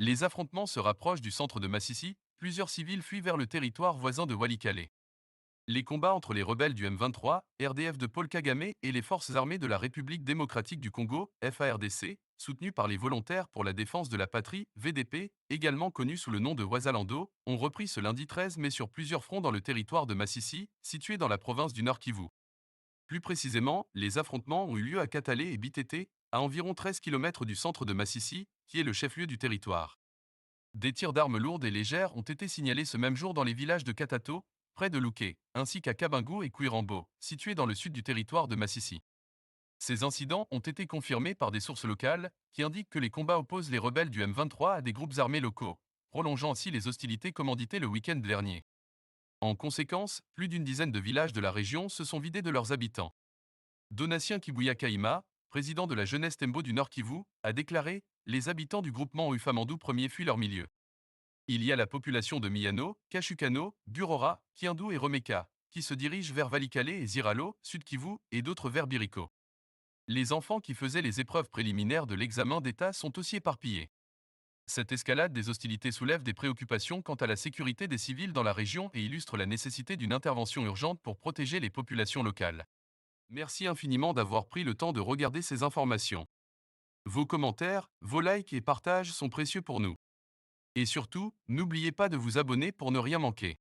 Les affrontements se rapprochent du centre de Massissi, plusieurs civils fuient vers le territoire voisin de Walikale. Les combats entre les rebelles du M23, RDF de Paul Kagame et les forces armées de la République démocratique du Congo, FARDC, soutenus par les volontaires pour la défense de la patrie, VDP, également connus sous le nom de Wazalando, ont repris ce lundi 13 mai sur plusieurs fronts dans le territoire de Massissi, situé dans la province du Nord Kivu. Plus précisément, les affrontements ont eu lieu à Katale et Bitete, à environ 13 km du centre de Massissi, qui est le chef-lieu du territoire. Des tirs d'armes lourdes et légères ont été signalés ce même jour dans les villages de Katato, près de Louké, ainsi qu'à Kabingo et Kouirambo, situés dans le sud du territoire de Massissi. Ces incidents ont été confirmés par des sources locales, qui indiquent que les combats opposent les rebelles du M23 à des groupes armés locaux, prolongeant ainsi les hostilités commanditées le week-end dernier. En conséquence, plus d'une dizaine de villages de la région se sont vidés de leurs habitants. Donatien Kibuya Kaima, président de la jeunesse Tembo du Nord Kivu, a déclaré: les habitants du groupement Ufamandou Ier fuient leur milieu. Il y a la population de Miyano, Kashukano, Burora, Kiindou et Remeka, qui se dirigent vers Valikale et Ziralo, Sud Kivu, et d'autres vers Biriko. Les enfants qui faisaient les épreuves préliminaires de l'examen d'État sont aussi éparpillés. Cette escalade des hostilités soulève des préoccupations quant à la sécurité des civils dans la région et illustre la nécessité d'une intervention urgente pour protéger les populations locales. Merci infiniment d'avoir pris le temps de regarder ces informations. Vos commentaires, vos likes et partages sont précieux pour nous. Et surtout, n'oubliez pas de vous abonner pour ne rien manquer.